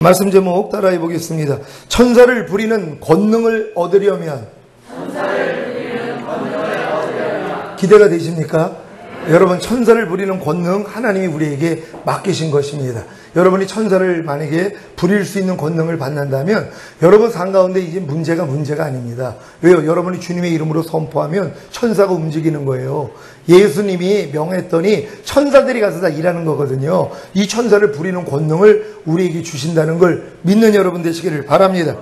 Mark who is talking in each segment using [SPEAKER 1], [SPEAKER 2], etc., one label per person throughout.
[SPEAKER 1] 말씀 제목 따라해 보겠습니다. 천사를 부리는 권능을 얻으려면 기대가 되십니까? 여러분, 천사를 부리는 권능 하나님이 우리에게 맡기신 것입니다. 여러분이 천사를 만약에 부릴 수 있는 권능을 받는다면 여러분 삶 가운데 이제 문제가 아닙니다. 왜요? 여러분이 주님의 이름으로 선포하면 천사가 움직이는 거예요. 예수님이 명했더니 천사들이 가서 다 일하는 거거든요. 이 천사를 부리는 권능을 우리에게 주신다는 걸 믿는 여러분 되시기를 바랍니다.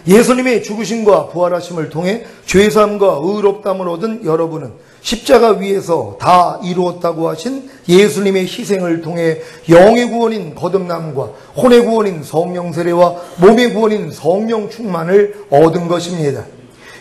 [SPEAKER 1] 예수님의 죽으심과 부활하심을 통해 죄사함과 의롭다함을 얻은 여러분은 십자가 위에서 다 이루었다고 하신 예수님의 희생을 통해 영의 구원인 거듭남과 혼의 구원인 성령 세례와 몸의 구원인 성령 충만을 얻은 것입니다.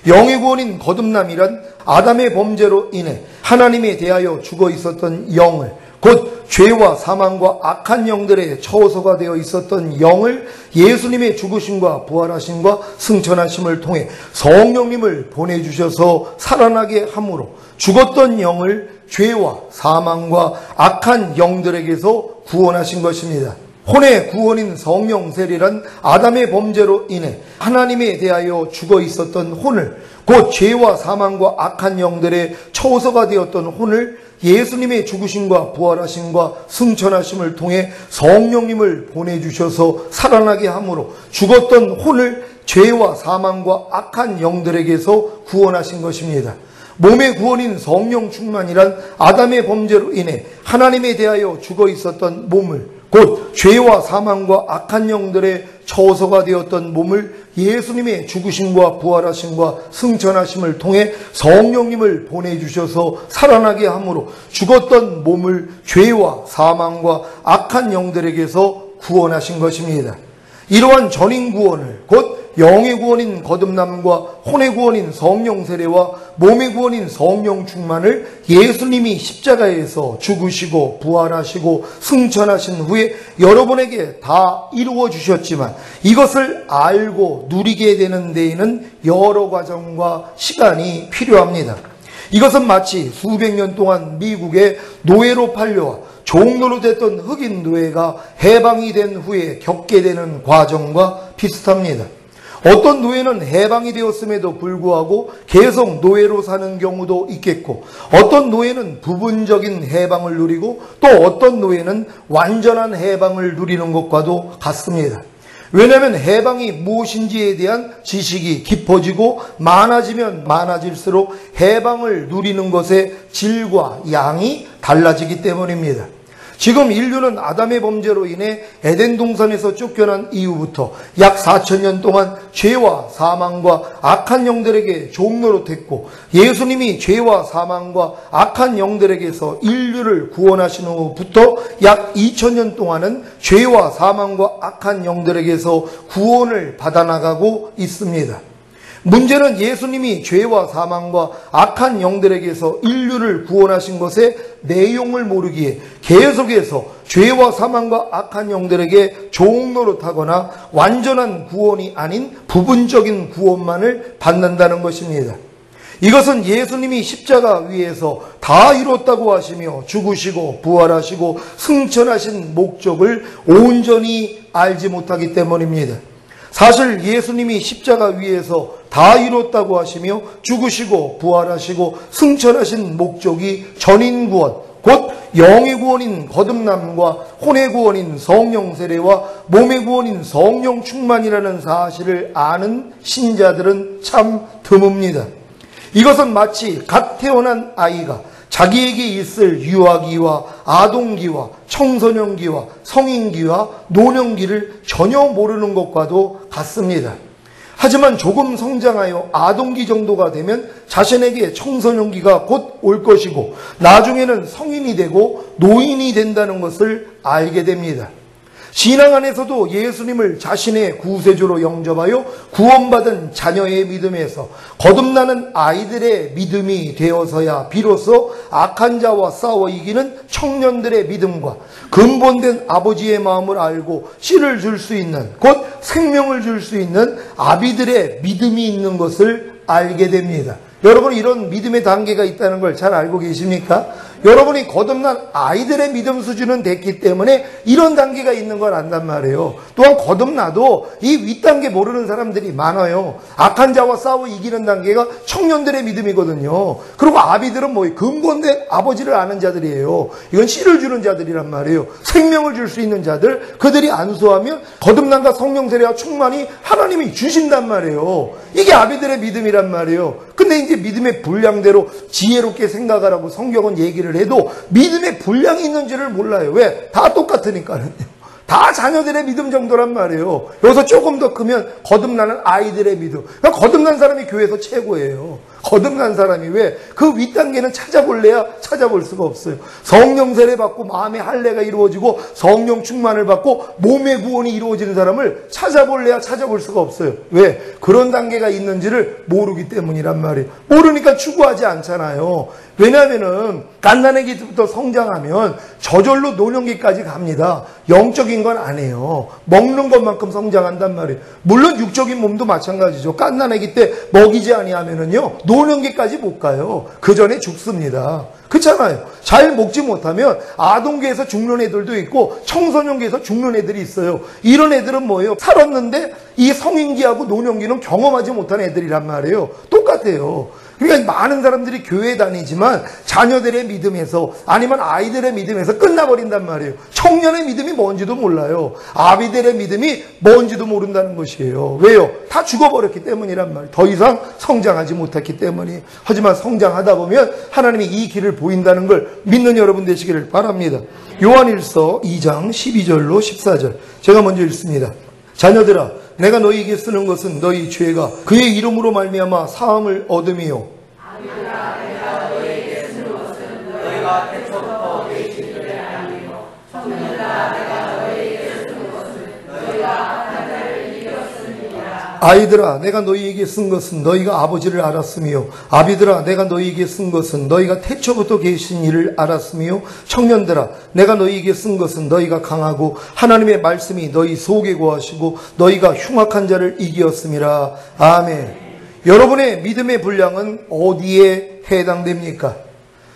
[SPEAKER 1] 영의 구원인 거듭남이란 아담의 범죄로 인해 하나님에 대하여 죽어 있었던 영을, 곧 죄와 사망과 악한 영들의 처소가 되어 있었던 영을 예수님의 죽으심과 부활하심과 승천하심을 통해 성령님을 보내주셔서 살아나게 함으로 죽었던 영을 죄와 사망과 악한 영들에게서 구원하신 것입니다. 혼의 구원인 성령 세례란 아담의 범죄로 인해 하나님에 대하여 죽어 있었던 혼을, 곧 죄와 사망과 악한 영들의 처소가 되었던 혼을 예수님의 죽으심과 부활하심과 승천하심을 통해 성령님을 보내주셔서 살아나게 함으로 죽었던 혼을 죄와 사망과 악한 영들에게서 구원하신 것입니다. 몸의 구원인 성령 충만이란 아담의 범죄로 인해 하나님에 대하여 죽어 있었던 몸을, 곧 죄와 사망과 악한 영들의 처소가 되었던 몸을 예수님의 죽으심과 부활하심과 승천하심을 통해 성령님을 보내주셔서 살아나게 함으로 죽었던 몸을 죄와 사망과 악한 영들에게서 구원하신 것입니다. 이러한 전인 구원을, 곧 영의 구원인 거듭남과 혼의 구원인 성령 세례와 몸의 구원인 성령 충만을 예수님이 십자가에서 죽으시고 부활하시고 승천하신 후에 여러분에게 다 이루어 주셨지만 이것을 알고 누리게 되는 데에는 여러 과정과 시간이 필요합니다. 이것은 마치 수백 년 동안 미국의 노예로 팔려와 종로로 됐던 흑인 노예가 해방이 된 후에 겪게 되는 과정과 비슷합니다. 어떤 노예는 해방이 되었음에도 불구하고 계속 노예로 사는 경우도 있겠고, 어떤 노예는 부분적인 해방을 누리고 또 어떤 노예는 완전한 해방을 누리는 것과도 같습니다. 왜냐하면 해방이 무엇인지에 대한 지식이 깊어지고 많아지면 많아질수록 해방을 누리는 것의 질과 양이 달라지기 때문입니다. 지금 인류는 아담의 범죄로 인해 에덴 동산에서 쫓겨난 이후부터 약 4,000년 동안 죄와 사망과 악한 영들에게 종노릇했고, 예수님이 죄와 사망과 악한 영들에게서 인류를 구원하신 후부터 약 2,000년 동안은 죄와 사망과 악한 영들에게서 구원을 받아나가고 있습니다. 문제는 예수님이 죄와 사망과 악한 영들에게서 인류를 구원하신 것의 내용을 모르기에 계속해서 죄와 사망과 악한 영들에게 종노릇하거나 완전한 구원이 아닌 부분적인 구원만을 받는다는 것입니다. 이것은 예수님이 십자가 위에서 다 이뤘다고 하시며 죽으시고 부활하시고 승천하신 목적을 온전히 알지 못하기 때문입니다. 사실 예수님이 십자가 위에서 다 이뤘다고 하시며 죽으시고 부활하시고 승천하신 목적이 전인 구원, 곧 영의 구원인 거듭남과 혼의 구원인 성령 세례와 몸의 구원인 성령 충만이라는 사실을 아는 신자들은 참 드뭅니다. 이것은 마치 갓 태어난 아이가 자기에게 있을 유아기와 아동기와 청소년기와 성인기와 노년기를 전혀 모르는 것과도 같습니다. 하지만 조금 성장하여 아동기 정도가 되면 자신에게 청소년기가 곧 올 것이고 나중에는 성인이 되고 노인이 된다는 것을 알게 됩니다. 신앙 안에서도 예수님을 자신의 구세주로 영접하여 구원받은 자녀의 믿음에서 거듭나는 아이들의 믿음이 되어서야 비로소 악한 자와 싸워 이기는 청년들의 믿음과 근본된 아버지의 마음을 알고 씨를 줄 수 있는, 곧 생명을 줄 수 있는 아비들의 믿음이 있는 것을 알게 됩니다. 여러분, 이런 믿음의 단계가 있다는 걸 잘 알고 계십니까? 여러분이 거듭난 아이들의 믿음 수준은 됐기 때문에 이런 단계가 있는 걸 안단 말이에요. 또한 거듭나도 이 윗단계 모르는 사람들이 많아요. 악한 자와 싸워 이기는 단계가 청년들의 믿음이거든요. 그리고 아비들은 뭐예요? 근본된 아버지를 아는 자들이에요. 이건 씨를 주는 자들이란 말이에요. 생명을 줄 수 있는 자들, 그들이 안수하면 거듭남과 성령 세례와 충만이 하나님이 주신단 말이에요. 이게 아비들의 믿음이란 말이에요. 근데 이제 믿음의 분량대로 지혜롭게 생각하라고 성경은 얘기를 해도 믿음의 분량이 있는지를 몰라요. 왜? 다 똑같으니까요. 다 자녀들의 믿음 정도란 말이에요. 여기서 조금 더 크면 거듭나는 아이들의 믿음. 그러니까 거듭난 사람이 교회에서 최고예요. 거듭난 사람이 왜? 그 윗단계는 찾아볼래야 찾아볼 수가 없어요. 성령 세례 받고 마음의 할례가 이루어지고 성령 충만을 받고 몸의 구원이 이루어지는 사람을 찾아볼래야 찾아볼 수가 없어요. 왜? 그런 단계가 있는지를 모르기 때문이란 말이에요. 모르니까 추구하지 않잖아요. 왜냐하면은 갓난아기부터 성장하면 저절로 노년기까지 갑니다. 영적인 건 아니에요. 먹는 것만큼 성장한단 말이에요. 물론 육적인 몸도 마찬가지죠. 갓난아기 때 먹이지 아니하면은요 노년기까지 못 가요. 그 전에 죽습니다. 그렇잖아요. 잘 먹지 못하면 아동계에서 죽는 애들도 있고 청소년기에서 죽는 애들이 있어요. 이런 애들은 뭐예요? 살았는데 이 성인기하고 노년기는 경험하지 못한 애들이란 말이에요. 똑같아요. 그러니까 많은 사람들이 교회 다니지만 자녀들의 믿음에서 아니면 아이들의 믿음에서 끝나버린단 말이에요. 청년의 믿음이 뭔지도 몰라요. 아비들의 믿음이 뭔지도 모른다는 것이에요. 왜요? 다 죽어버렸기 때문이란 말이에요. 더 이상 성장하지 못했기 때문이에요. 하지만 성장하다 보면 하나님이 이 길을 보인다는 걸 믿는 여러분 되시기를 바랍니다. 요한일서 2장 12절로 14절 제가 먼저 읽습니다. 자녀들아 내가 너희에게 쓰는 것은 너희 죄가 그의 이름으로 말미암아 사함을 얻음이요. 아비들아 내가 너희에게 쓰는 것은 너희가 태초부터 내 죄를 아니요. 청년들아 내가 너희에게 쓰는 것은 너희가 악한 자를 이겼음이라. 아이들아 내가 너희에게 쓴 것은 너희가 아버지를 알았으며 아비들아 내가 너희에게 쓴 것은 너희가 태초부터 계신 이를 알았으며 청년들아 내가 너희에게 쓴 것은 너희가 강하고 하나님의 말씀이 너희 속에 거하시고 너희가 흉악한 자를 이기었음이라. 아멘. 여러분의 믿음의 분량은 어디에 해당됩니까?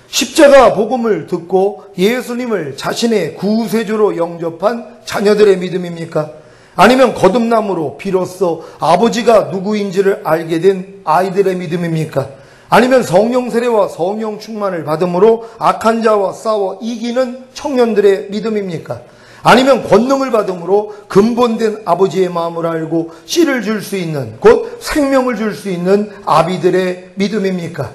[SPEAKER 1] 십자가 복음을 듣고 예수님을 자신의 구세주로 영접한 자녀들의 믿음입니까? 아니면 거듭남으로 비로소 아버지가 누구인지를 알게 된 아이들의 믿음입니까? 아니면 성령 세례와 성령 충만을 받음으로 악한 자와 싸워 이기는 청년들의 믿음입니까? 아니면 권능을 받음으로 근본된 아버지의 마음을 알고 씨를 줄 수 있는 곧 생명을 줄 수 있는 아비들의 믿음입니까?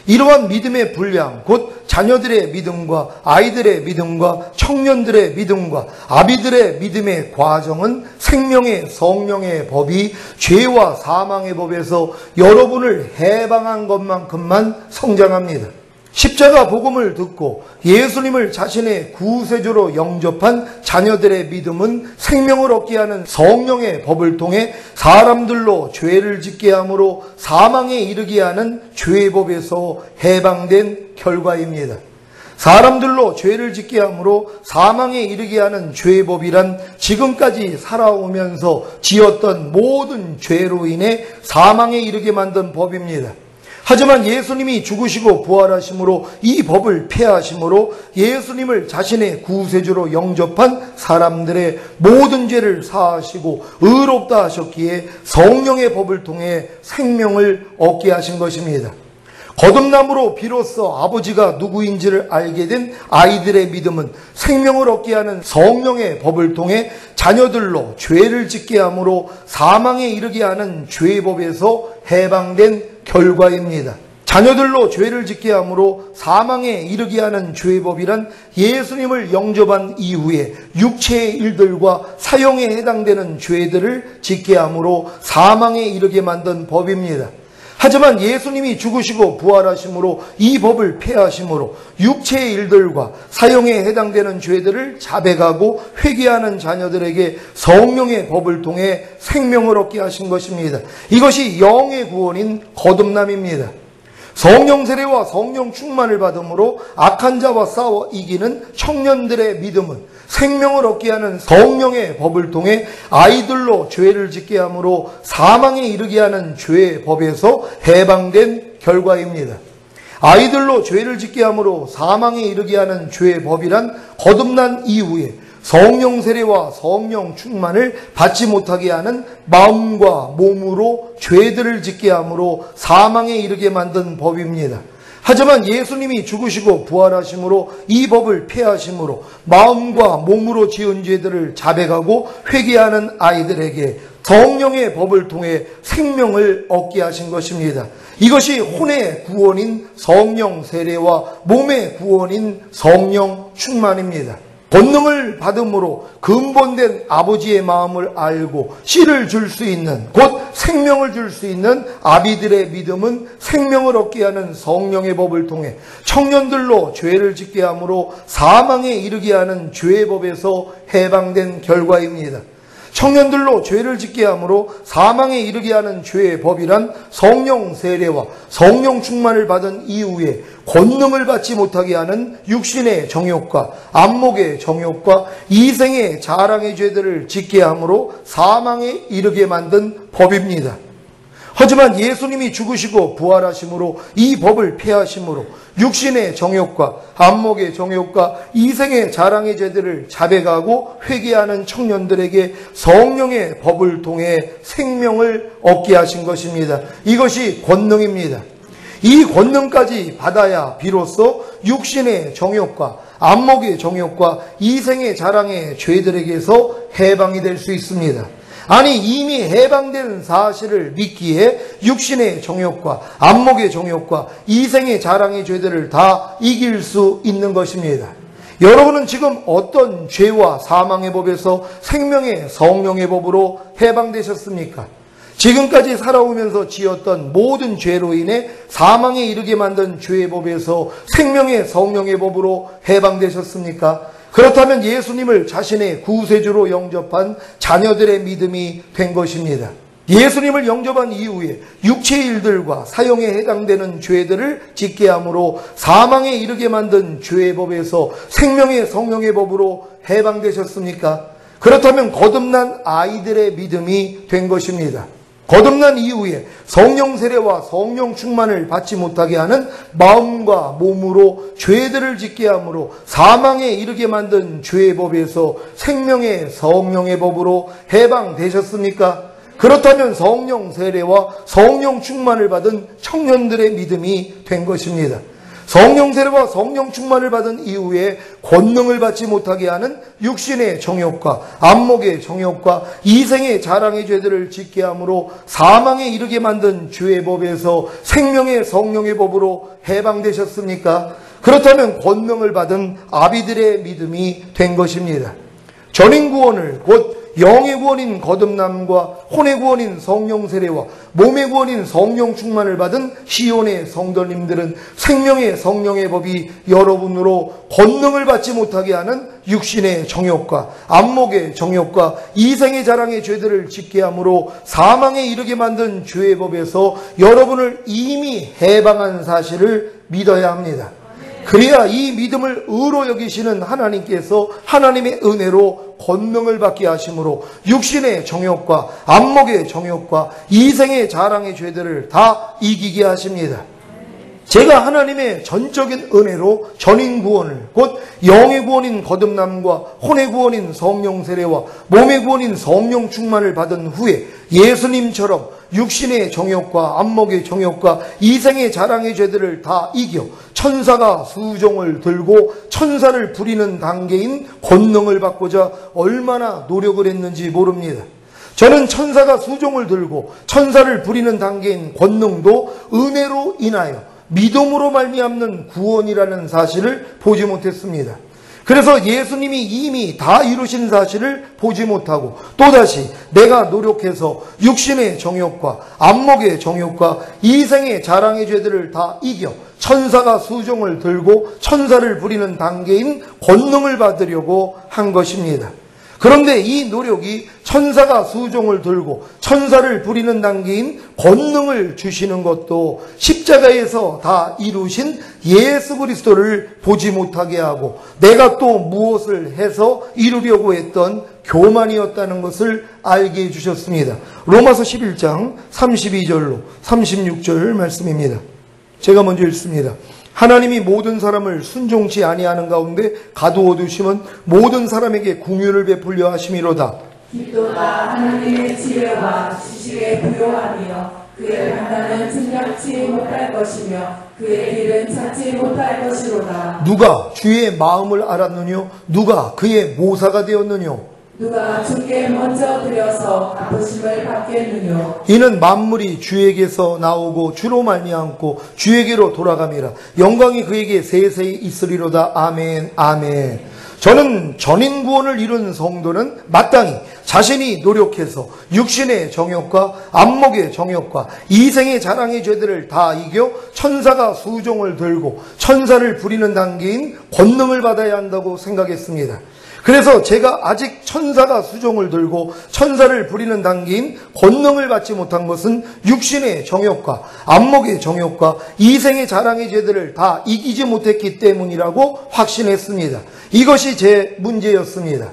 [SPEAKER 1] 이러한 믿음의 분량, 곧 자녀들의 믿음과 아이들의 믿음과 청년들의 믿음과 아비들의 믿음의 과정은 생명의 성령의 법이 죄와 사망의 법에서 여러분을 해방한 것만큼만 성장합니다. 십자가 복음을 듣고 예수님을 자신의 구세주로 영접한 자녀들의 믿음은 생명을 얻게 하는 성령의 법을 통해 사람들로 죄를 짓게 함으로 사망에 이르게 하는 죄의 법에서 해방된 결과입니다. 사람들로 죄를 짓게 함으로 사망에 이르게 하는 죄의 법이란 지금까지 살아오면서 지었던 모든 죄로 인해 사망에 이르게 만든 법입니다. 하지만 예수님이 죽으시고 부활하심으로 이 법을 폐하심으로 예수님을 자신의 구세주로 영접한 사람들의 모든 죄를 사하시고 의롭다 하셨기에 성령의 법을 통해 생명을 얻게 하신 것입니다. 거듭남으로 비로소 아버지가 누구인지를 알게 된 아이들의 믿음은 생명을 얻게 하는 성령의 법을 통해 자녀들로 죄를 짓게 함으로 사망에 이르게 하는 죄의 법에서 해방된 결과입니다. 자녀들로 죄를 짓게 함으로 사망에 이르게 하는 죄의 법이란 예수님을 영접한 이후에 육체의 일들과 사형에 해당되는 죄들을 짓게 함으로 사망에 이르게 만든 법입니다. 하지만 예수님이 죽으시고 부활하심으로 이 법을 폐하심으로 육체의 일들과 사형에 해당되는 죄들을 자백하고 회개하는 자녀들에게 성령의 법을 통해 생명을 얻게 하신 것입니다. 이것이 영의 구원인 거듭남입니다. 성령 세례와 성령 충만을 받음으로 악한 자와 싸워 이기는 청년들의 믿음은 생명을 얻게 하는 성령의 법을 통해 아이들로 죄를 짓게 함으로 사망에 이르게 하는 죄의 법에서 해방된 결과입니다. 아이들로 죄를 짓게 함으로 사망에 이르게 하는 죄의 법이란 거듭난 이후에 성령 세례와 성령 충만을 받지 못하게 하는 마음과 몸으로 죄들을 짓게 함으로 사망에 이르게 만든 법입니다. 하지만 예수님이 죽으시고 부활하심으로 이 법을 폐하심으로 마음과 몸으로 지은 죄들을 자백하고 회개하는 아이들에게 성령의 법을 통해 생명을 얻게 하신 것입니다. 이것이 혼의 구원인 성령 세례와 몸의 구원인 성령 충만입니다. 권능을 받음으로 근본된 아버지의 마음을 알고 씨를 줄 수 있는, 곧 생명을 줄 수 있는 아비들의 믿음은 생명을 얻게 하는 성령의 법을 통해 청년들로 죄를 짓게 함으로 사망에 이르게 하는 죄의 법에서 해방된 결과입니다. 청년들로 죄를 짓게 함으로 사망에 이르게 하는 죄의 법이란 성령 세례와 성령 충만을 받은 이후에 권능을 받지 못하게 하는 육신의 정욕과 안목의 정욕과 이생의 자랑의 죄들을 짓게 함으로 사망에 이르게 만든 법입니다. 하지만 예수님이 죽으시고 부활하심으로 이 법을 폐하심으로 육신의 정욕과 안목의 정욕과 이생의 자랑의 죄들을 자백하고 회개하는 청년들에게 성령의 법을 통해 생명을 얻게 하신 것입니다. 이것이 권능입니다. 이 권능까지 받아야 비로소 육신의 정욕과 안목의 정욕과 이생의 자랑의 죄들에게서 해방이 될 수 있습니다. 아니, 이미 해방된 사실을 믿기에 육신의 정욕과 안목의 정욕과 이생의 자랑의 죄들을 다 이길 수 있는 것입니다. 여러분은 지금 어떤 죄와 사망의 법에서 생명의 성령의 법으로 해방되셨습니까? 지금까지 살아오면서 지었던 모든 죄로 인해 사망에 이르게 만든 죄의 법에서 생명의 성령의 법으로 해방되셨습니까? 그렇다면 예수님을 자신의 구세주로 영접한 자녀들의 믿음이 된 것입니다. 예수님을 영접한 이후에 육체의 일들과 사형에 해당되는 죄들을 짓게 함으로 사망에 이르게 만든 죄의 법에서 생명의 성령의 법으로 해방되셨습니까? 그렇다면 거듭난 아이들의 믿음이 된 것입니다. 거듭난 이후에 성령 세례와 성령 충만을 받지 못하게 하는 마음과 몸으로 죄들을 짓게 함으로 사망에 이르게 만든 죄의 법에서 생명의 성령의 법으로 해방되셨습니까? 그렇다면 성령 세례와 성령 충만을 받은 청년들의 믿음이 된 것입니다. 성령 세례와 성령 충만을 받은 이후에 권능을 받지 못하게 하는 육신의 정욕과 안목의 정욕과 이생의 자랑의 죄들을 짓게 함으로 사망에 이르게 만든 죄의 법에서 생명의 성령의 법으로 해방되셨습니까? 그렇다면 권능을 받은 아비들의 믿음이 된 것입니다. 전인 구원을 곧 영의 구원인 거듭남과 혼의 구원인 성령 세례와 몸의 구원인 성령 충만을 받은 시온의 성도님들은 생명의 성령의 법이 여러분으로 권능을 받지 못하게 하는 육신의 정욕과 안목의 정욕과 이생의 자랑의 죄들을 짓게 함으로 사망에 이르게 만든 죄의 법에서 여러분을 이미 해방한 사실을 믿어야 합니다. 그래야 이 믿음을 의로 여기시는 하나님께서 하나님의 은혜로 권능을 받게 하심으로 육신의 정욕과 안목의 정욕과 이생의 자랑의 죄들을 다 이기게 하십니다. 제가 하나님의 전적인 은혜로 전인 구원을 곧 영의 구원인 거듭남과 혼의 구원인 성령 세례와 몸의 구원인 성령 충만을 받은 후에 예수님처럼 육신의 정욕과 안목의 정욕과 이생의 자랑의 죄들을 다 이겨 천사가 수종을 들고 천사를 부리는 단계인 권능을 받고자 얼마나 노력을 했는지 모릅니다. 저는 천사가 수종을 들고 천사를 부리는 단계인 권능도 은혜로 인하여 믿음으로 말미암는 구원이라는 사실을 보지 못했습니다. 그래서 예수님이 이미 다 이루신 사실을 보지 못하고 또다시 내가 노력해서 육신의 정욕과 안목의 정욕과 이생의 자랑의 죄들을 다 이겨 천사가 수종을 들고 천사를 부리는 단계인 권능을 받으려고 한 것입니다. 그런데 이 노력이 천사가 수종을 들고 천사를 부리는 단계인 권능을 주시는 것도 십자가에서 다 이루신 예수 그리스도를 보지 못하게 하고 내가 또 무엇을 해서 이루려고 했던 교만이었다는 것을 알게 해주셨습니다. 로마서 11장 32절로 36절 말씀입니다. 제가 먼저 읽습니다. 하나님이 모든 사람을 순종치 아니하는 가운데 가두어 두심은 모든 사람에게 궁유를 베풀려 하심이로다.
[SPEAKER 2] 깊도다 하나님의 지혜와 지식에 부요하며 그의 판단은 생각지 못할 것이며 그의 길은 찾지 못할 것이로다.
[SPEAKER 1] 누가 주의 마음을 알았느뇨? 누가 그의 모사가 되었느뇨?
[SPEAKER 2] 누가 주께 먼저 드려서 갚으심을 받겠느뇨?
[SPEAKER 1] 이는 만물이 주에게서 나오고 주로 말미암고 주에게로 돌아감이라. 영광이 그에게 세세히 있으리로다. 아멘. 아멘. 저는 전인 구원을 이룬 성도는 마땅히 자신이 노력해서 육신의 정욕과 안목의 정욕과 이생의 자랑의 죄들을 다 이겨 천사가 수종을 들고 천사를 부리는 단계인 권능을 받아야 한다고 생각했습니다. 그래서 제가 아직 천사가 수종을 들고 천사를 부리는 단계인 권능을 받지 못한 것은 육신의 정욕과 안목의 정욕과 이생의 자랑의 죄들을 다 이기지 못했기 때문이라고 확신했습니다. 이것이 제 문제였습니다.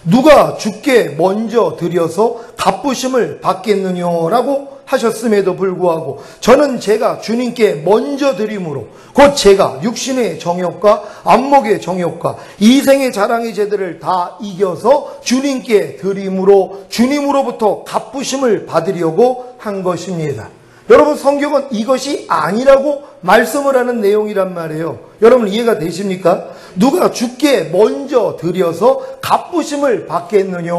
[SPEAKER 1] 누가 주께 먼저 드려서 갚으심을 받겠느냐라고 하셨음에도 불구하고 저는 제가 주님께 먼저 드림으로 곧 제가 육신의 정욕과 안목의 정욕과 이생의 자랑의 죄들을 다 이겨서 주님께 드림으로 주님으로부터 갚으심을 받으려고 한 것입니다. 여러분, 성경은 이것이 아니라고 말씀을 하는 내용이란 말이에요. 여러분, 이해가 되십니까? 누가 주께 먼저 드려서 갚으심을 받겠느냐.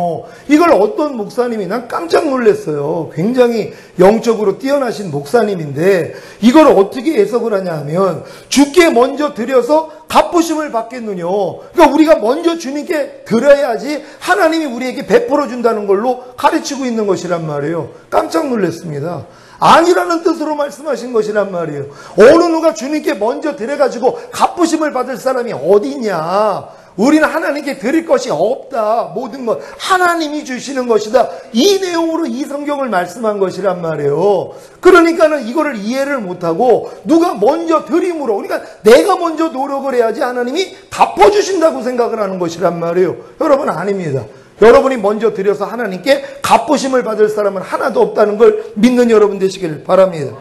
[SPEAKER 1] 이걸 어떤 목사님이, 난 깜짝 놀랐어요. 굉장히 영적으로 뛰어나신 목사님인데 이걸 어떻게 해석을 하냐 하면 주께 먼저 드려서 갚으심을 받겠느냐. 그러니까 우리가 먼저 주님께 드려야지 하나님이 우리에게 베풀어 준다는 걸로 가르치고 있는 것이란 말이에요. 깜짝 놀랐습니다. 아니라는 뜻으로 말씀하신 것이란 말이에요. 어느 누가 주님께 먼저 드려가지고 갚으심을 받을 사람이 어디 있냐. 우리는 하나님께 드릴 것이 없다. 모든 것 하나님이 주시는 것이다. 이 내용으로 이 성경을 말씀한 것이란 말이에요. 그러니까는 이거를 이해를 못하고 누가 먼저 드림으로, 그러니까 내가 먼저 노력을 해야지 하나님이 갚아주신다고 생각을 하는 것이란 말이에요. 여러분, 아닙니다. 여러분이 먼저 드려서 하나님께 갚으심을 받을 사람은 하나도 없다는 걸 믿는 여러분 되시길 바랍니다.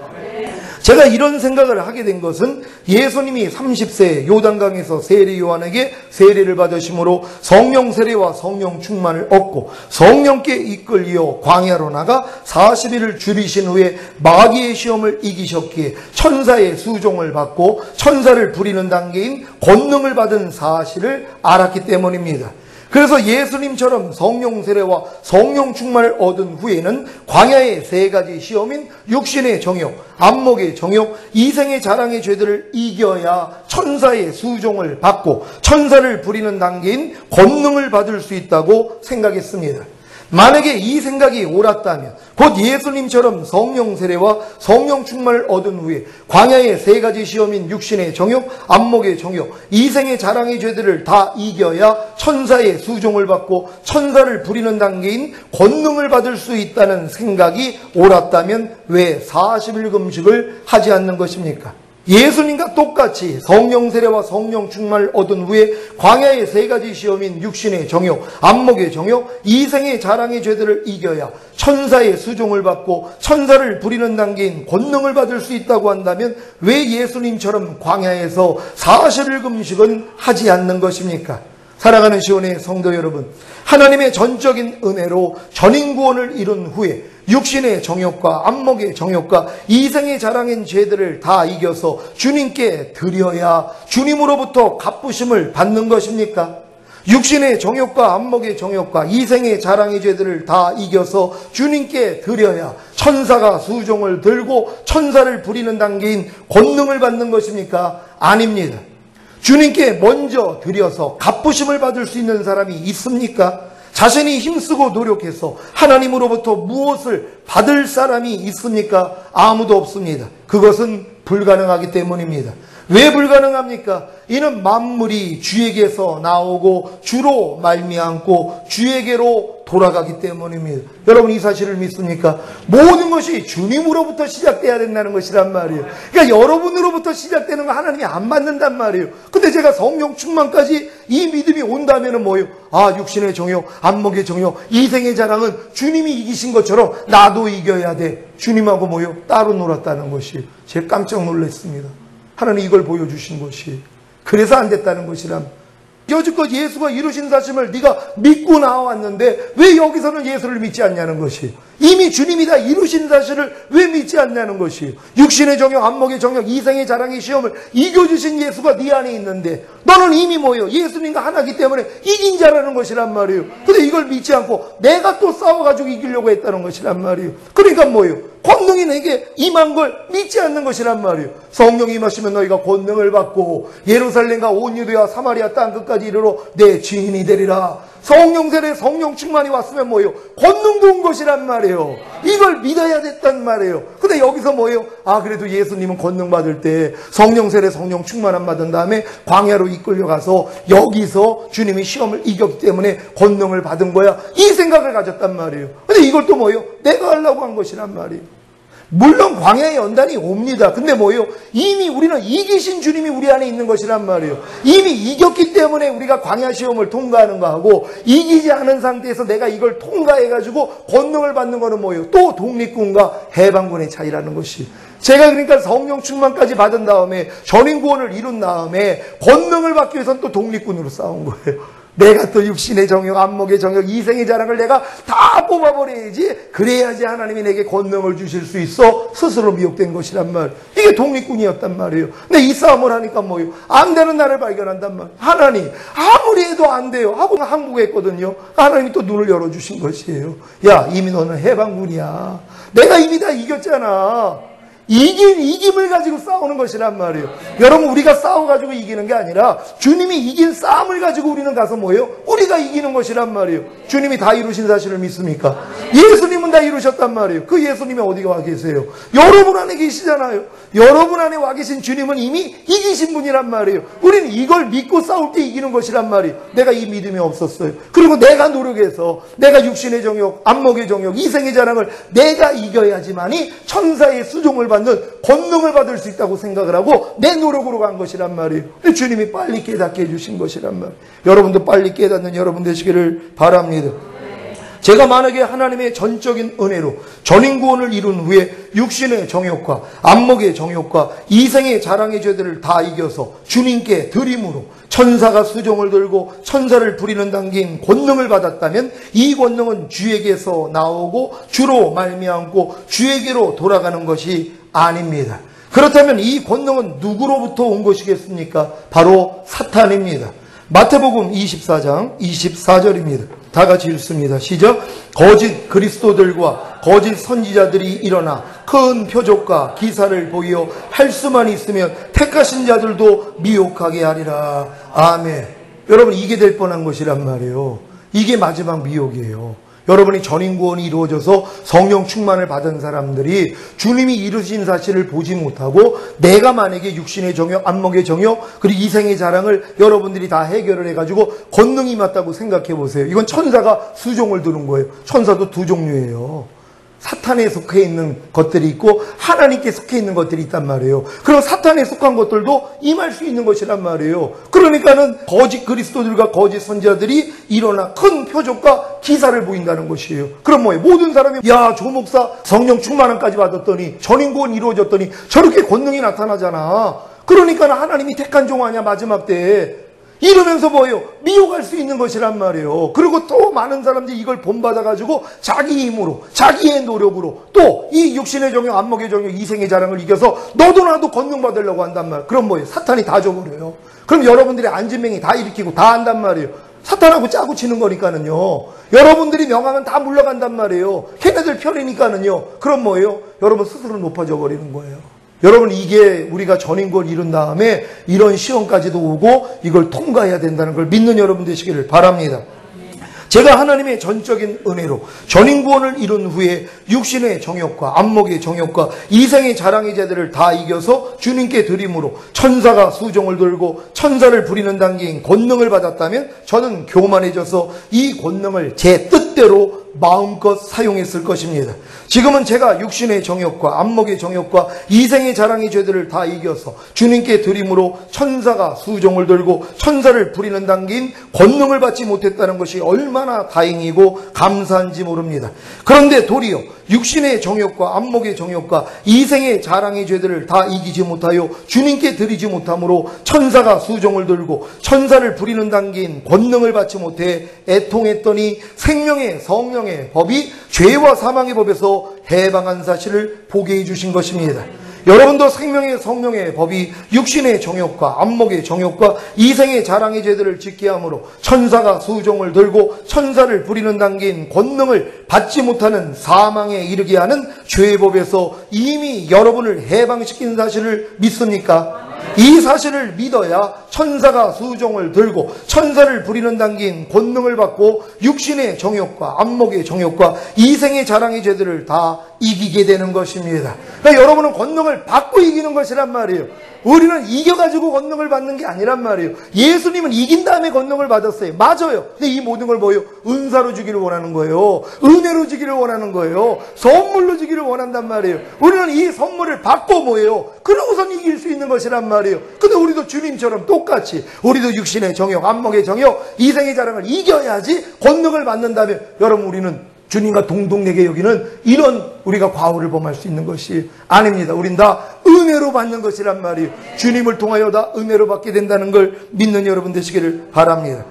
[SPEAKER 1] 제가 이런 생각을 하게 된 것은 예수님이 30세 요단강에서 세례 요한에게 세례를 받으심으로 성령 세례와 성령 충만을 얻고 성령께 이끌려 광야로 나가 40일을 줄이신 후에 마귀의 시험을 이기셨기에 천사의 수종을 받고 천사를 부리는 단계인 권능을 받은 사실을 알았기 때문입니다. 그래서 예수님처럼 성령 세례와 성령 충만을 얻은 후에는 광야의 세 가지 시험인 육신의 정욕, 안목의 정욕, 이생의 자랑의 죄들을 이겨야 천사의 수종을 받고 천사를 부리는 단계인 권능을 받을 수 있다고 생각했습니다. 만약에 이 생각이 옳았다면 곧 예수님처럼 성령 세례와 성령 충만을 얻은 후에 광야의 세 가지 시험인 육신의 정욕, 안목의 정욕, 이생의 자랑의 죄들을 다 이겨야 천사의 수종을 받고 천사를 부리는 단계인 권능을 받을 수 있다는 생각이 옳았다면 왜 40일 금식을 하지 않는 것입니까? 예수님과 똑같이 성령 세례와 성령 충만을 얻은 후에 광야의 세 가지 시험인 육신의 정욕, 안목의 정욕, 이생의 자랑의 죄들을 이겨야 천사의 수종을 받고 천사를 부리는 단계인 권능을 받을 수 있다고 한다면 왜 예수님처럼 광야에서 40일 금식은 하지 않는 것입니까? 사랑하는 시온의 성도 여러분, 하나님의 전적인 은혜로 전인구원을 이룬 후에 육신의 정욕과 안목의 정욕과 이생의 자랑인 죄들을 다 이겨서 주님께 드려야 주님으로부터 갚으심을 받는 것입니까? 육신의 정욕과 안목의 정욕과 이생의 자랑의 죄들을 다 이겨서 주님께 드려야 천사가 수종을 들고 천사를 부리는 단계인 권능을 받는 것입니까? 아닙니다. 주님께 먼저 드려서 갚으심을 받을 수 있는 사람이 있습니까? 자신이 힘쓰고 노력해서 하나님으로부터 무엇을 받을 사람이 있습니까? 아무도 없습니다. 그것은 불가능하기 때문입니다. 왜 불가능합니까? 이는 만물이 주에게서 나오고 주로 말미암고 주에게로 돌아가기 때문입니다. 여러분, 이 사실을 믿습니까? 모든 것이 주님으로부터 시작돼야 된다는 것이란 말이에요. 그러니까 여러분으로부터 시작되는 거 하나님이 안 받는단 말이에요. 근데 제가 성령 충만까지 이 믿음이 온다면은 뭐예요? 아, 육신의 정욕, 안목의 정욕, 이생의 자랑은 주님이 이기신 것처럼 나도 이겨야 돼. 주님하고 뭐예요? 따로 놀았다는 것이 제가 깜짝 놀랐습니다. 하나님 이걸 보여주신 것이. 그래서 안 됐다는 것이람. 여지껏 예수가 이루신 사심을 네가 믿고 나왔는데 왜 여기서는 예수를 믿지 않냐는 것이. 이미 주님이 다 이루신 사실을 왜 믿지 않냐는 것이. 육신의 정욕, 안목의 정욕, 이생의 자랑의 시험을 이겨주신 예수가 네 안에 있는데 너는 이미 뭐예요? 예수님과 하나기 때문에 이긴 자라는 것이란 말이에요. 근데 이걸 믿지 않고 내가 또 싸워가지고 이기려고 했다는 것이란 말이에요. 그러니까 뭐예요? 권능이 내게 임한 걸 믿지 않는 것이란 말이에요. 성령이 임하시면 너희가 권능을 받고 예루살렘과 온 유대와 사마리아 땅 끝까지 이르러 내 증인이 되리라. 성령 세례, 성령 충만이 왔으면 뭐예요? 권능도 온 것이란 말이에요. 이걸 믿어야 됐단 말이에요. 근데 여기서 뭐예요? 아, 그래도 예수님은 권능 받을 때 성령 세례, 성령 충만함 받은 다음에 광야로 이끌려가서 여기서 주님이 시험을 이겼기 때문에 권능을 받은 거야. 이 생각을 가졌단 말이에요. 근데 이걸 또 뭐예요? 내가 하려고 한 것이란 말이에요. 물론 광야의 연단이 옵니다. 근데 뭐예요? 이미 우리는 이기신 주님이 우리 안에 있는 것이란 말이에요. 이미 이겼기 때문에 우리가 광야 시험을 통과하는 거하고 이기지 않은 상태에서 내가 이걸 통과해가지고 권능을 받는 거는 뭐예요? 또 독립군과 해방군의 차이라는 것이. 제가 그러니까 성령 충만까지 받은 다음에 전인구원을 이룬 다음에 권능을 받기 위해서는 또 독립군으로 싸운 거예요. 내가 또 육신의 정욕, 안목의 정욕, 이생의 자랑을 내가 다 뽑아버려야지. 그래야지 하나님이 내게 권능을 주실 수 있어. 스스로 미혹된 것이란 말. 이게 독립군이었단 말이에요. 근데 이 싸움을 하니까 뭐예요? 안 되는 나를 발견한단 말이에요. 하나님 아무리 해도 안 돼요 하고 항복했거든요. 하나님이 또 눈을 열어주신 것이에요. 야, 이미 너는 해방군이야. 내가 이미 다 이겼잖아. 이김을 가지고 싸우는 것이란 말이에요. 여러분, 우리가 싸워가지고 이기는 게 아니라 주님이 이긴 싸움을 가지고 우리는 가서 뭐예요? 우리가 이기는 것이란 말이에요. 주님이 다 이루신 사실을 믿습니까? 예수님은 다 이루셨단 말이에요. 그 예수님이 어디 와 계세요? 여러분 안에 계시잖아요. 여러분 안에 와 계신 주님은 이미 이기신 분이란 말이에요. 우리는 이걸 믿고 싸울 때 이기는 것이란 말이에요. 내가 이 믿음이 없었어요. 그리고 내가 노력해서 내가 육신의 정욕, 안목의 정욕, 이생의 자랑을 내가 이겨야지만이 천사의 수종을 받는 권능을 받을 수 있다고 생각을 하고 내 노력으로 간 것이란 말이에요. 근데 주님이 빨리 깨닫게 해주신 것이란 말이에요. 여러분도 빨리 깨닫는 여러분 되시기를 바랍니다. 제가 만약에 하나님의 전적인 은혜로 전인구원을 이룬 후에 육신의 정욕과 안목의 정욕과 이생의 자랑의 죄들을 다 이겨서 주님께 드림으로 천사가 수종을 들고 천사를 부리는 당긴 권능을 받았다면 이 권능은 주에게서 나오고 주로 말미암고 주에게로 돌아가는 것이 아닙니다. 그렇다면 이 권능은 누구로부터 온 것이겠습니까? 바로 사탄입니다. 마태복음 24장 24절입니다. 다 같이 읽습니다. 시작. 거짓 그리스도들과 거짓 선지자들이 일어나 큰 표적과 기사를 보이어 할 수만 있으면 택하신 자들도 미혹하게 하리라. 아멘. 여러분, 이게 될 뻔한 것이란 말이에요. 이게 마지막 미혹이에요. 여러분이 전인구원이 이루어져서 성령 충만을 받은 사람들이 주님이 이루신 사실을 보지 못하고 내가 만약에 육신의 정욕, 안목의 정욕, 그리고 이생의 자랑을 여러분들이 다 해결을 해가지고 권능이 맞다고 생각해 보세요. 이건 천사가 수종을 두는 거예요. 천사도 두 종류예요. 사탄에 속해 있는 것들이 있고 하나님께 속해 있는 것들이 있단 말이에요. 그럼 사탄에 속한 것들도 임할 수 있는 것이란 말이에요. 그러니까는 거짓 그리스도들과 거짓 선지자들이 일어나 큰 표적과 기사를 보인다는 것이에요. 그럼 뭐예요? 모든 사람이 야, 조 목사 성령 충만함까지 받았더니 전인구원 이루어졌더니 저렇게 권능이 나타나잖아. 그러니까 하나님이 택한 종 아니야 마지막 때에. 이러면서 뭐예요? 미혹할 수 있는 것이란 말이에요. 그리고 또 많은 사람들이 이걸 본받아가지고 자기 힘으로, 자기의 노력으로 또 이 육신의 정욕, 안목의 정욕, 이생의 자랑을 이겨서 너도 나도 권능 받으려고 한단 말이에요. 그럼 뭐예요? 사탄이 다 줘버려요. 그럼 여러분들이 안진맹이 다 일으키고 다 한단 말이에요. 사탄하고 짜고 치는 거니까는요. 여러분들이 명하면 다 물러간단 말이에요. 걔네들 편이니까는요. 그럼 뭐예요? 여러분 스스로 높아져 버리는 거예요. 여러분, 이게 우리가 전인구원 이룬 다음에 이런 시험까지도 오고 이걸 통과해야 된다는 걸 믿는 여러분 되시기를 바랍니다. 제가 하나님의 전적인 은혜로 전인구원을 이룬 후에 육신의 정욕과 안목의 정욕과 이생의 자랑의 죄들을 다 이겨서 주님께 드림으로 천사가 수종을 들고 천사를 부리는 당긴 권능을 받았다면 저는 교만해져서 이 권능을 제 뜻대로 마음껏 사용했을 것입니다. 지금은 제가 육신의 정욕과 안목의 정욕과 이생의 자랑의 죄들을 다 이겨서 주님께 드림으로 천사가 수종을 들고 천사를 부리는 당긴 권능을 받지 못했다는 것이 얼마나 다행이고 감사한지 모릅니다. 그런데 도리어 육신의 정욕과 안목의 정욕과 이생의 자랑의 죄들을 다 이기지 못하여 주님께 드리지 못함으로 천사가 수종을 들고 천사를 부리는 당긴 권능을 받지 못해 애통했더니 생명의 성령의 법이 죄와 사망의 법에서 해방한 사실을 보게 해주신 것입니다. 여러분도 생명의 성령의 법이 육신의 정욕과 안목의 정욕과 이생의 자랑의 죄들을 짓게 함으로 천사가 수종을 들고 천사를 부리는 당긴 권능을 받지 못하는 사망에 이르게 하는 죄의 법에서 이미 여러분을 해방시킨 사실을 믿습니까? 이 사실을 믿어야 천사가 수종을 들고 천사를 부리는 당긴 권능을 받고 육신의 정욕과 안목의 정욕과 이생의 자랑의 죄들을 다 이기게 되는 것입니다. 그러니까 여러분은 권능을 받고 이기는 것이란 말이에요. 우리는 이겨가지고 권능을 받는 게 아니란 말이에요. 예수님은 이긴 다음에 권능을 받았어요. 맞아요. 근데 이 모든 걸 뭐예요? 은사로 주기를 원하는 거예요. 은혜로 주기를 원하는 거예요. 선물로 주기를 원한단 말이에요. 우리는 이 선물을 받고 뭐예요? 그러고선 이길 수 있는 것이란 말이에요. 근데 우리도 주님처럼 똑같이 우리도 육신의 정욕, 안목의 정욕, 이생의 자랑을 이겨야지 권능을 받는다면 여러분 우리는 주님과 동등하게 여기는 이런 우리가 과오를 범할 수 있는 것이 아닙니다. 우린 다 은혜로 받는 것이란 말이에요. 주님을 통하여 다 은혜로 받게 된다는 걸 믿는 여러분 되시기를 바랍니다.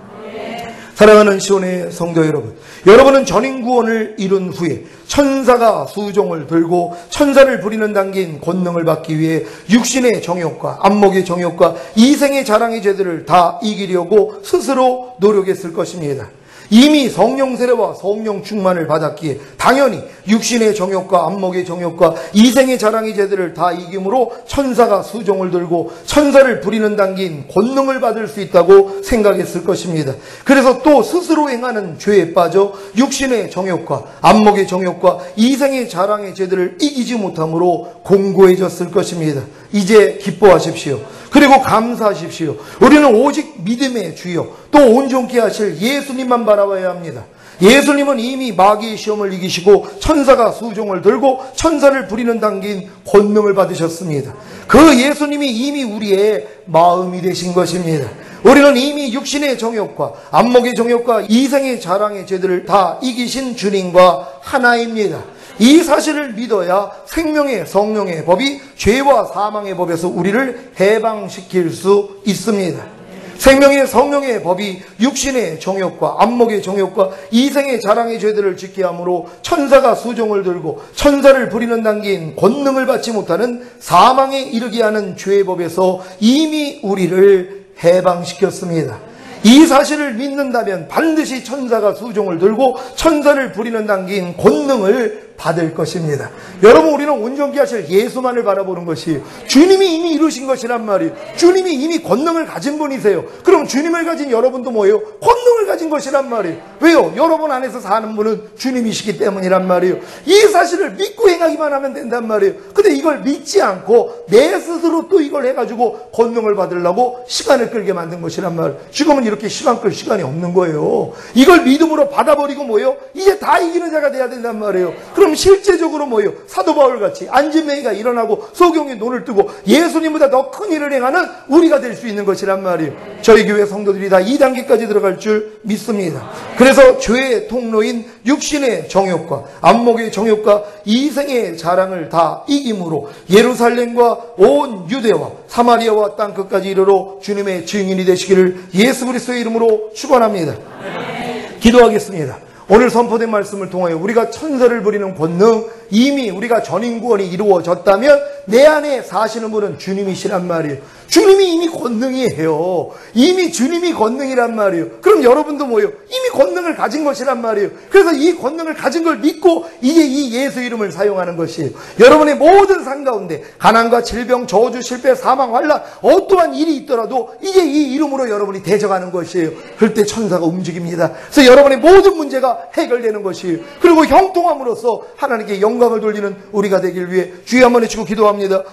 [SPEAKER 1] 사랑하는 시온의 성도 여러분, 여러분은 전인구원을 이룬 후에 천사가 수종을 들고 천사를 부리는 당긴 권능을 받기 위해 육신의 정욕과 안목의 정욕과 이생의 자랑의 죄들을 다 이기려고 스스로 노력했을 것입니다. 이미 성령 세례와 성령 충만을 받았기에 당연히 육신의 정욕과 안목의 정욕과 이생의 자랑의 죄들을 다 이김으로 천사가 수종을 들고 천사를 부리는 당긴 권능을 받을 수 있다고 생각했을 것입니다. 그래서 또 스스로 행하는 죄에 빠져 육신의 정욕과 안목의 정욕과 이생의 자랑의 죄들을 이기지 못함으로 공고해졌을 것입니다. 이제 기뻐하십시오. 그리고 감사하십시오. 우리는 오직 믿음의 주여 또 온전케 하실 예수님만 바라봐야 합니다. 예수님은 이미 마귀의 시험을 이기시고 천사가 수종을 들고 천사를 부리는 당긴 권능을 받으셨습니다. 그 예수님이 이미 우리의 마음이 되신 것입니다. 우리는 이미 육신의 정욕과 안목의 정욕과 이생의 자랑의 죄들을 다 이기신 주님과 하나입니다. 이 사실을 믿어야 생명의 성령의 법이 죄와 사망의 법에서 우리를 해방시킬 수 있습니다. 생명의 성령의 법이 육신의 정욕과 안목의 정욕과 이생의 자랑의 죄들을 짓게 함으로 천사가 수종을 들고 천사를 부리는 당긴 권능을 받지 못하는 사망에 이르게 하는 죄의 법에서 이미 우리를 해방시켰습니다. 이 사실을 믿는다면 반드시 천사가 수종을 들고 천사를 부리는 당긴 권능을 받을 것입니다. 여러분 우리는 온전케 하실 예수만을 바라보는 것이 주님이 이미 이루신 것이란 말이에요. 주님이 이미 권능을 가진 분이세요. 그럼 주님을 가진 여러분도 뭐예요? 권능을 가진 것이란 말이에요. 왜요? 여러분 안에서 사는 분은 주님이시기 때문이란 말이에요. 이 사실을 믿고 행하기만 하면 된단 말이에요. 근데 이걸 믿지 않고 내 스스로 또 이걸 해가지고 권능을 받으려고 시간을 끌게 만든 것이란 말이에요. 지금은 이렇게 시간 끌 시간이 없는 거예요. 이걸 믿음으로 받아버리고 뭐예요? 이제 다 이기는 자가 돼야 된단 말이에요. 그럼 실제적으로 뭐예요? 사도 바울같이 안진뱅이가 일어나고 소경이 눈을 뜨고 예수님보다 더 큰 일을 행하는 우리가 될 수 있는 것이란 말이에요. 저희 교회 성도들이 다 2단계까지 들어갈 줄 믿습니다. 그래서 죄의 통로인 육신의 정욕과 안목의 정욕과 이생의 자랑을 다 이김으로 예루살렘과 온 유대와 사마리아와 땅끝까지 이르러 주님의 증인이 되시기를 예수 그리스도의 이름으로 축원합니다. 기도하겠습니다. 오늘 선포된 말씀을 통하여 우리가 천사를 부리는 권능, 이미 우리가 전인구원이 이루어졌다면 내 안에 사시는 분은 주님이시란 말이에요. 주님이 이미 권능이에요. 이미 주님이 권능이란 말이에요. 그럼 여러분도 뭐예요? 이미 권능을 가진 것이란 말이에요. 그래서 이 권능을 가진 걸 믿고 이제 이 예수 이름을 사용하는 것이에요. 여러분의 모든 삶 가운데 가난과 질병, 저주, 실패, 사망, 환난 어떠한 일이 있더라도 이제 이 이름으로 여러분이 대적하는 것이에요. 그럴 때 천사가 움직입니다. 그래서 여러분의 모든 문제가 해결되는 것이에요. 그리고 형통함으로써 하나님께 영광을 돌리는 우리가 되길 위해 주여 한번 외치고 기도합니다.